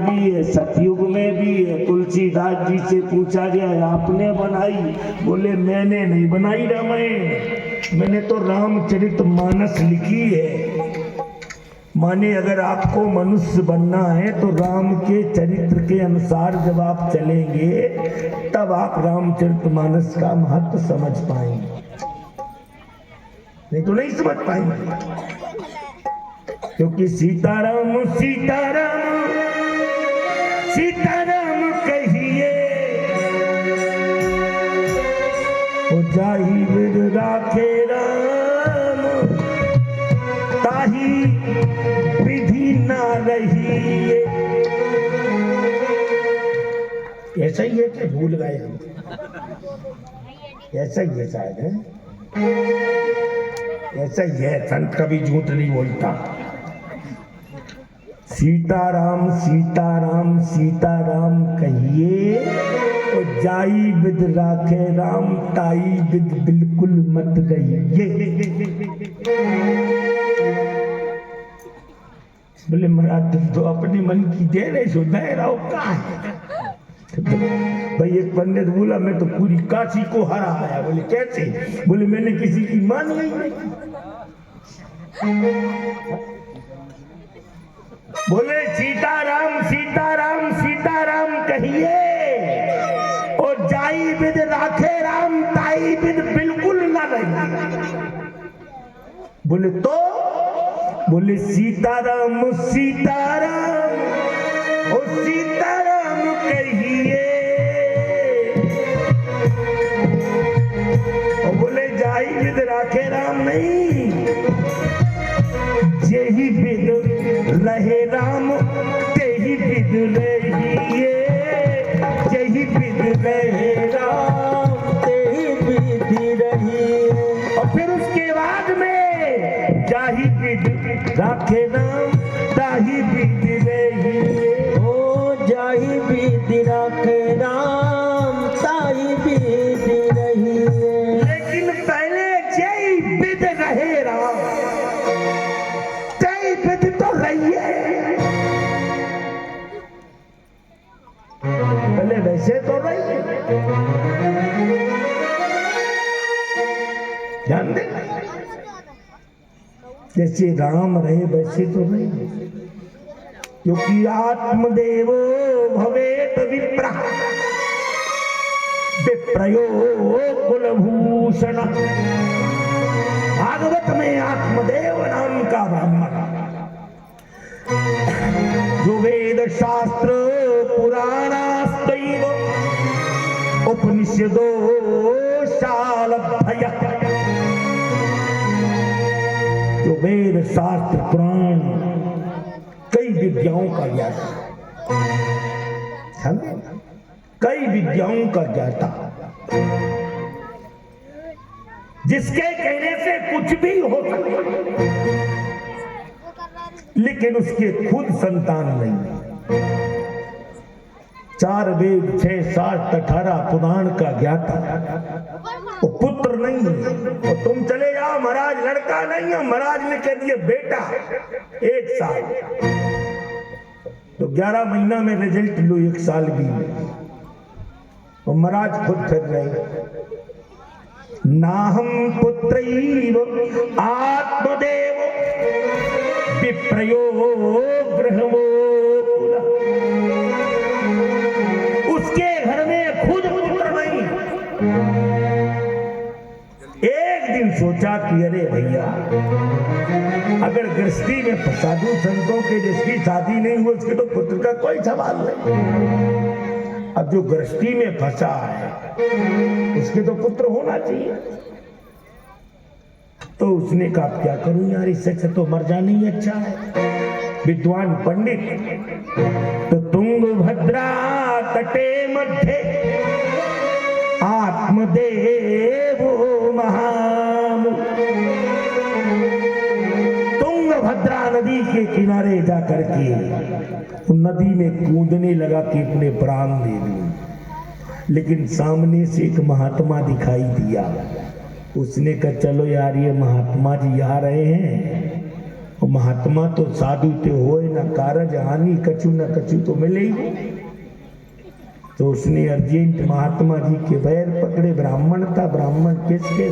भी है, सतयुग में भी है। तुलसीदास जी से पूछा गया आपने बनाई? बोले मैंने नहीं बनाई रामायण, मैंने तो रामचरितमानस लिखी है। माने अगर आपको मनुष्य बनना है तो राम के चरित्र के अनुसार जब आप चलेंगे तब आप रामचरितमानस का महत्व समझ पाएंगे, नहीं तो नहीं समझ पाएंगे। क्योंकि सीताराम सीताराम सीताराम कहिए ओ जाहि विद राखे राम ताही विधि ना रही। ऐसा ही है कि भूल गए हम? ऐसा ही है शायद, है ऐसा ही है। संत कभी झूठ नहीं बोलता। सीताराम सीताराम सीताराम कहिए और जाई विद राखे राम ताई विद बिल्कुल मत रहिए। बोले महाराज तुम तो अपने मन की दे रहे सो दे रहा हो कहाँ है? भाई एक पंडित बोला मैं तो पूरी काशी को हरा आया। बोले कैसे? बोले मैंने किसी की मान नहीं। बोले सीताराम सीताराम सीताराम कहिए और जाई विद राखे राम ताई विद बिल्कुल ना रही। बोले तो? बोले सीताराम सीताराम ओ सीताराम कहिए और बोले जाई विद राखे राम नहीं, जेहि विद रहे राम तेहि विद रहिए। जेहि विद रहे राम तेहि विद रहिए। और फिर उसके बाद में जाहि विद राखे राम ताहि विद रहिए। ओ जाहि विद राखे राम ताहि विद रहिए। लेकिन पहले जय विद रहे राम तय विद तो रहिए। पहले वैसे तो रहिए, ध्यान दे। जैसे राम रहे वैसे तो रहे, क्योंकि आत्मदेवो भवेत विप्रा विप्रयो कुलभूषण। भागवत में आत्मदेव नाम का ब्राह्मण जो वेद शास्त्र पुराणास्तैव उपनिषदो शालभय, जो वेद शास्त्र पुराण कई विद्याओं का ज्ञाता, कई विद्याओं का ज्ञाता, जिसके कहने से कुछ भी हो सकता लेकिन उसके खुद संतान नहीं। 4 वेद 6 7 18 पुराण का ज्ञाता, वो पुत्र नहीं है। और तुम चले जाओ महाराज लड़का नहीं है, महाराज ने कह दिया बेटा 1 साल, तो 11 महीना में रिजल्ट लो 1 साल भी। और महाराज खुद फिर रहे नाहम पुत्रैव आत्मदेव विप्रयो गृहवो कुला। उसके घर में खुद पुत्र नहीं। एक दिन सोचा कि अरे भैया अगर गृहस्थी में साधु संतों के जिसकी शादी नहीं हुई उसके तो पुत्र का कोई सवाल नहीं। अब जो गृहस्थी में फंसा है उसके तो पुत्र होना चाहिए। तो उसने कहा क्या करूं यार, इससे तो मर जाना ही अच्छा है। विद्वान पंडित तो तुंगभद्रा तटे मध्य आत्मदेवो महाम। तुंगभद्रा नदी के किनारे जाकर के नदी में कूदने लगा कि अपने प्राण दे दूं। लेकिन सामने से एक महात्मा दिखाई दिया। उसने कहा चलो यार ये महात्मा जी आ रहे हैं और महात्मा तो साधु ते होए ना कारज हानि कछु न कछु तो मिले ही। तो उसने अर्जेंट महात्मा जी के पैर पकड़े। ब्राह्मण था, ब्राह्मण किसके